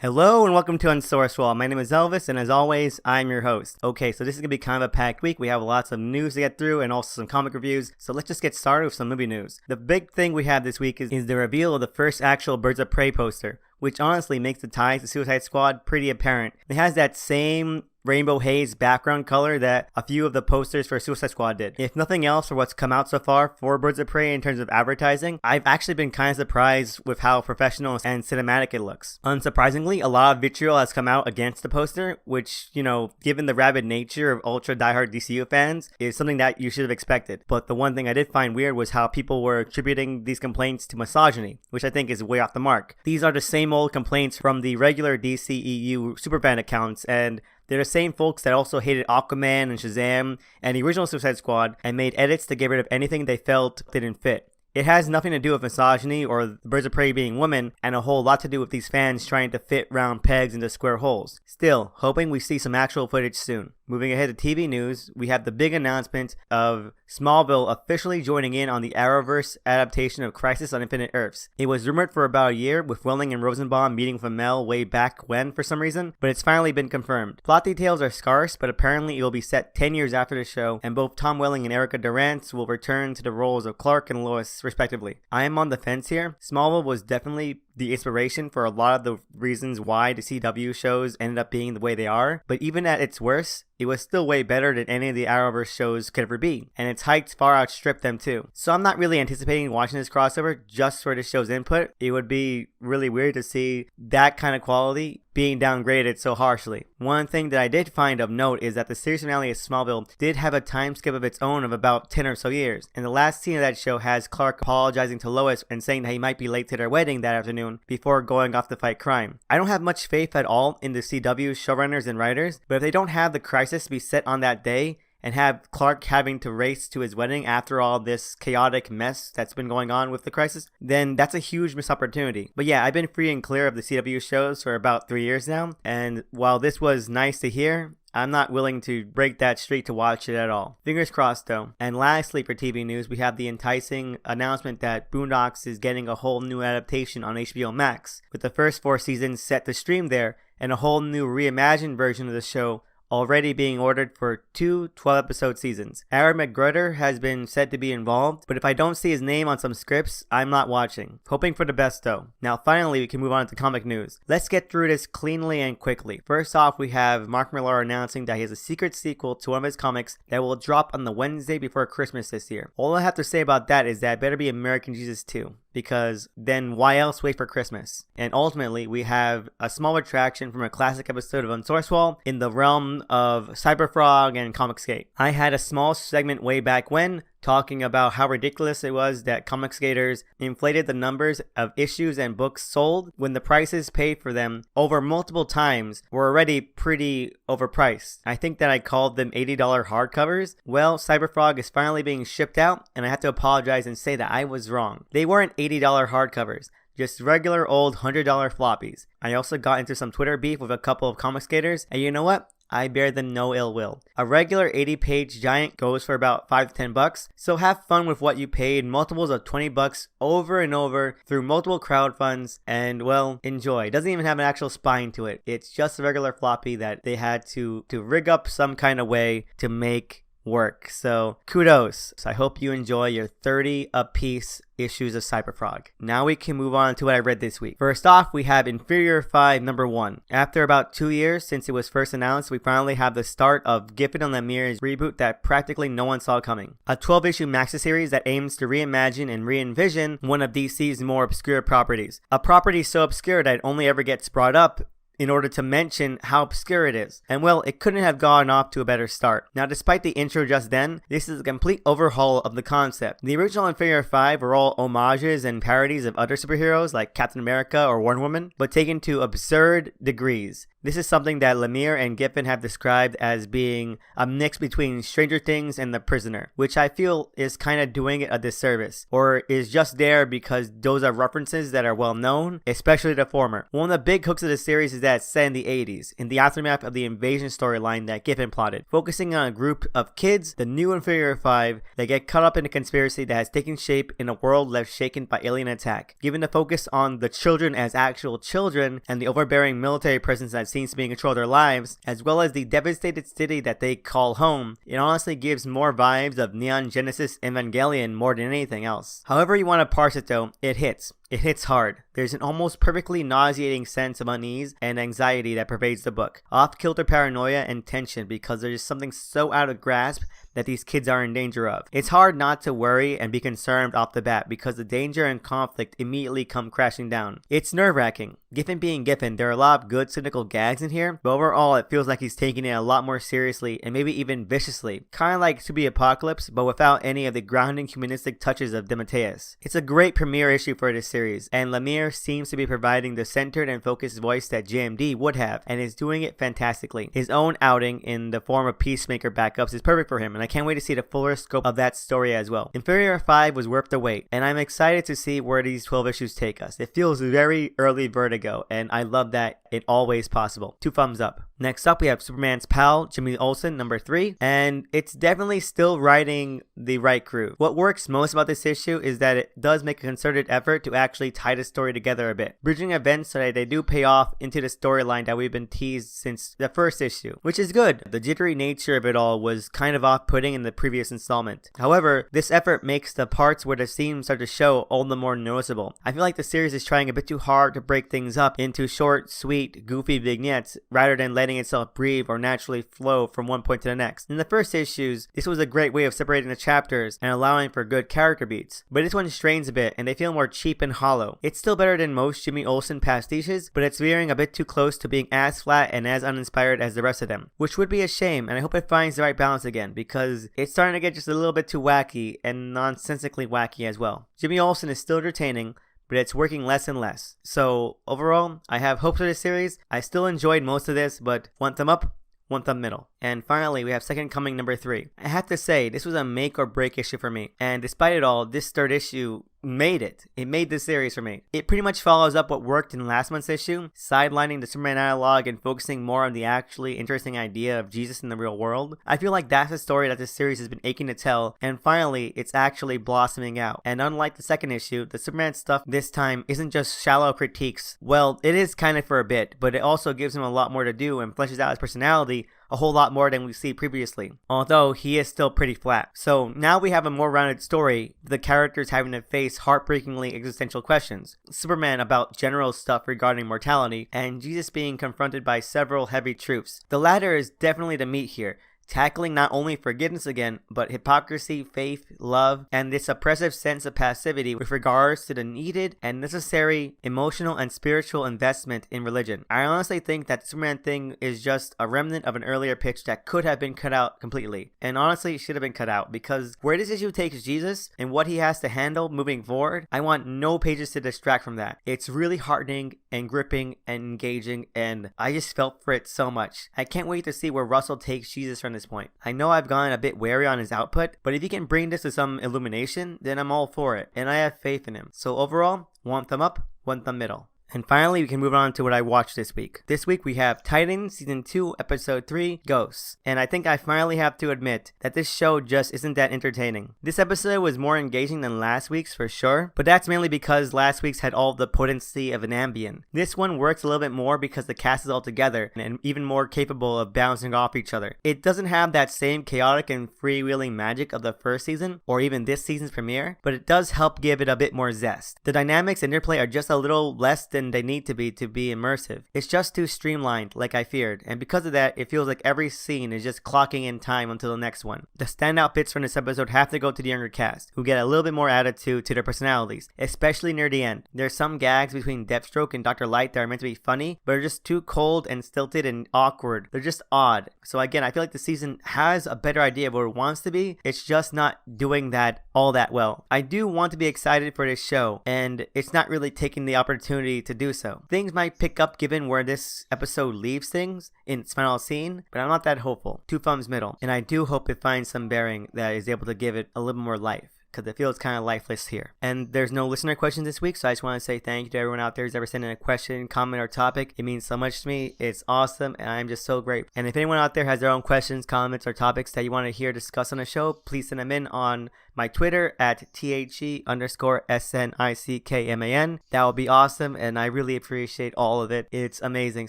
Hello and welcome to Unsourced Wall. My name is Elvis, and as always, I'm your host. Okay, so this is going to be kind of a packed week. We have lots of news to get through and also some comic reviews, so let's just get started with some movie news. The big thing we have this week is the reveal of the first actual Birds of Prey poster, which honestly makes the ties to Suicide Squad pretty apparent. It has that same rainbow haze background color that a few of the posters for Suicide Squad did. If nothing else for what's come out so far for Birds of Prey in terms of advertising, I've actually been kind of surprised with how professional and cinematic it looks. Unsurprisingly, a lot of vitriol has come out against the poster, which, given the rabid nature of ultra diehard DCU fans, is something that you should have expected. But the one thing I did find weird was how people were attributing these complaints to misogyny, which I think is way off the mark. These are the same old complaints from the regular DCEU superfan accounts, and they're the same folks that also hated Aquaman and Shazam and the original Suicide Squad and made edits to get rid of anything they felt didn't fit. It has nothing to do with misogyny or the Birds of Prey being women, and a whole lot to do with these fans trying to fit round pegs into square holes. Still, hoping we see some actual footage soon. Moving ahead to TV news, we have the big announcement of Smallville officially joining in on the Arrowverse adaptation of Crisis on Infinite Earths. It was rumored for about a year, with Welling and Rosenbaum meeting with Mel way back when for some reason, but it's finally been confirmed. Plot details are scarce, but apparently it will be set 10 years after the show, and both Tom Welling and Erica Durant will return to the roles of Clark and Lois, respectively. I am on the fence here. Smallville was definitely the inspiration for a lot of the reasons why the CW shows ended up being the way they are, but even at its worst, it was still way better than any of the Arrowverse shows could ever be, and its heights far outstripped them too. So I'm not really anticipating watching this crossover just for the show's input. It would be really weird to see that kind of quality being downgraded so harshly. One thing that I did find of note is that the series finale of Smallville did have a time skip of its own of about 10 or so years, and the last scene of that show has Clark apologizing to Lois and saying that he might be late to their wedding that afternoon before going off to fight crime. I don't have much faith at all in the CW showrunners and writers, but if they don't have the crisis be set on that day and have Clark having to race to his wedding after all this chaotic mess that's been going on with the crisis, then that's a huge missed opportunity. But yeah, I've been free and clear of the CW shows for about 3 years now, and while this was nice to hear, I'm not willing to break that streak to watch it at all. Fingers crossed though. And lastly for TV news, we have the enticing announcement that Boondocks is getting a whole new adaptation on HBO Max, with the first 4 seasons set to stream there and a whole new reimagined version of the show already being ordered for 2 12-episode seasons. Aaron McGruder has been said to be involved, but if I don't see his name on some scripts, I'm not watching. Hoping for the best though. Now finally we can move on to comic news. Let's get through this cleanly and quickly. First off, we have Mark Millar announcing that he has a secret sequel to one of his comics that will drop on the Wednesday before Christmas this year. All I have to say about that is that it better be American Jesus 2. Because then why else wait for Christmas? And ultimately, we have a small retraction from a classic episode of Unsourced Wall in the realm of Cyberfrog and Comicsgate. I had a small segment way back when talking about how ridiculous it was that Comicsgaters inflated the numbers of issues and books sold when the prices paid for them over multiple times were already pretty overpriced. I think that I called them $80 hardcovers. Well, Cyberfrog is finally being shipped out, and I have to apologize and say that I was wrong. They weren't $80 hardcovers, just regular old $100 floppies. I also got into some Twitter beef with a couple of Comicsgaters, and you know what? I bear them no ill will. A regular 80-page giant goes for about $5 to $10, so have fun with what you paid multiples of $20 over and over through multiple crowd funds, and well, enjoy. It doesn't even have an actual spine to it. It's just a regular floppy that they had to rig up some kind of way to make work. So kudos. So I hope you enjoy your 30 apiece issues of Cyberfrog. Now we can move on to what I read this week. First off, we have Inferior Five #1. After about 2 years since it was first announced, we finally have the start of Giffen and Lemire's reboot that practically no one saw coming. A 12-issue maxi series that aims to reimagine and re-envision one of DC's more obscure properties. A property so obscure that it only ever gets brought up in order to mention how obscure it is. And well, it couldn't have gone off to a better start. Now, despite the intro just then, this is a complete overhaul of the concept. The original Inferior Five were all homages and parodies of other superheroes like Captain America or Wonder Woman, but taken to absurd degrees. This is something that Lemire and Giffen have described as being a mix between Stranger Things and The Prisoner, which I feel is kind of doing it a disservice, or is just there because those are references that are well known, especially the former. One of the big hooks of the series is that's set in the 80s, in the aftermath of the invasion storyline that Giffen plotted, focusing on a group of kids, the new Inferior Five, that get caught up in a conspiracy that has taken shape in a world left shaken by alien attack. Given the focus on the children as actual children, and the overbearing military presence that seems to be in control of their lives, as well as the devastated city that they call home, it honestly gives more vibes of Neon Genesis Evangelion more than anything else. However you want to parse it though, it hits. It hits hard. There's an almost perfectly nauseating sense of unease and anxiety that pervades the book. Off-kilter paranoia and tension because there's something so out of grasp that these kids are in danger of. It's hard not to worry and be concerned off the bat because the danger and conflict immediately come crashing down. It's nerve-wracking. Giffen being Giffen, there are a lot of good cynical gags in here, but overall it feels like he's taking it a lot more seriously and maybe even viciously. Kinda like To Be Apocalypse, but without any of the grounding humanistic touches of DeMatteis. It's a great premiere issue for this series, and Lemire seems to be providing the centered and focused voice that JMD would have, and is doing it fantastically. His own outing in the form of Peacemaker backups is perfect for him, and I can't wait to see the fuller scope of that story as well. Inferior 5 was worth the wait, and I'm excited to see where these 12 issues take us. It feels very early Vertigo, and I love that it always possible. 2 thumbs up. Next up, we have Superman's pal, Jimmy Olsen, number 3, and it's definitely still writing the right crew. What works most about this issue is that it does make a concerted effort to actually tie the story together a bit, bridging events so that they do pay off into the storyline that we've been teased since the first issue, which is good. The jittery nature of it all was kind of off-putting in the previous installment. However, this effort makes the parts where the seams start to show all the more noticeable. I feel like the series is trying a bit too hard to break things up into short, sweet, goofy vignettes rather than letting itself breathe or naturally flow from one point to the next. In the first issues, this was a great way of separating the chapters and allowing for good character beats, but this one strains a bit and they feel more cheap and hollow. It's still better than most Jimmy Olsen pastiches, but it's veering a bit too close to being as flat and as uninspired as the rest of them, which would be a shame, and I hope it finds the right balance again, because it's starting to get just a little bit too wacky and nonsensically wacky as well. Jimmy Olsen is still entertaining, but it's working less and less. So overall, I have hopes for this series. I still enjoyed most of this, but 1 thumb up, 1 thumb middle. And finally, we have Second Coming number 3. I have to say, this was a make or break issue for me, and despite it all, this third issue made it. It made this series for me. It pretty much follows up what worked in last month's issue, sidelining the Superman analog and focusing more on the actually interesting idea of Jesus in the real world. I feel like that's a story that this series has been aching to tell, and finally, it's actually blossoming out. And unlike the second issue, the Superman stuff this time isn't just shallow critiques. Well, it is kind of for a bit, but it also gives him a lot more to do and fleshes out his personality a whole lot more than we see previously, although he is still pretty flat. So now we have a more rounded story, the characters having to face heartbreakingly existential questions. Superman about general stuff regarding mortality, and Jesus being confronted by several heavy truths. The latter is definitely the meat here, tackling not only forgiveness again, but hypocrisy, faith, love, and this oppressive sense of passivity with regards to the needed and necessary emotional and spiritual investment in religion. I honestly think that the Superman thing is just a remnant of an earlier pitch that could have been cut out completely, and honestly should have been cut out, because where this issue takes Jesus and what he has to handle moving forward, I want no pages to distract from that. It's really heartening and gripping and engaging, and I just felt for it so much. I can't wait to see where Russell takes Jesus from this point. I know I've gone a bit wary on his output, but if he can bring this to some illumination, then I'm all for it, and I have faith in him. So overall, 1 thumb up, 1 thumb middle. And finally, we can move on to what I watched this week. This week we have Titans Season 2, Episode 3, Ghosts. And I think I finally have to admit that this show just isn't that entertaining. This episode was more engaging than last week's for sure, but that's mainly because last week's had all the potency of an Ambien. This one works a little bit more because the cast is all together and even more capable of bouncing off each other. It doesn't have that same chaotic and freewheeling magic of the first season, or even this season's premiere, but it does help give it a bit more zest. The dynamics and interplay are just a little less than they need to be immersive. It's just too streamlined, like I feared, and because of that, it feels like every scene is just clocking in time until the next one. The standout bits from this episode have to go to the younger cast, who get a little bit more attitude to their personalities, especially near the end. There's some gags between Deathstroke and Dr. Light that are meant to be funny, but are just too cold and stilted and awkward. They're just odd. So again, I feel like the season has a better idea of what it wants to be. It's just not doing that all that well. I do want to be excited for this show, and it's not really taking the opportunity to do so. Things might pick up given where this episode leaves things in its final scene, but I'm not that hopeful. 2 thumbs middle, and I do hope it finds some bearing that is able to give it a little more life. because it feels kind of lifeless here. And there's no listener questions this week, so I just want to say thank you to everyone out there who's ever sent in a question, comment, or topic. It means so much to me. It's awesome, and I'm just so grateful. And if anyone out there has their own questions, comments, or topics that you want to hear discussed on the show, please send them in on my Twitter at THE_SNICKMAN. That will be awesome, and I really appreciate all of it. It's amazing.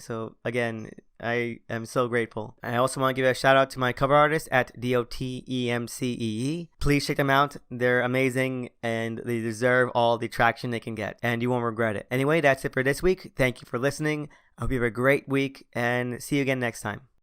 So again, I am so grateful. I also want to give a shout out to my cover artist at DOTEMCEE. Please check them out. They're amazing and they deserve all the traction they can get, and you won't regret it. Anyway, that's it for this week. Thank you for listening. I hope you have a great week and see you again next time.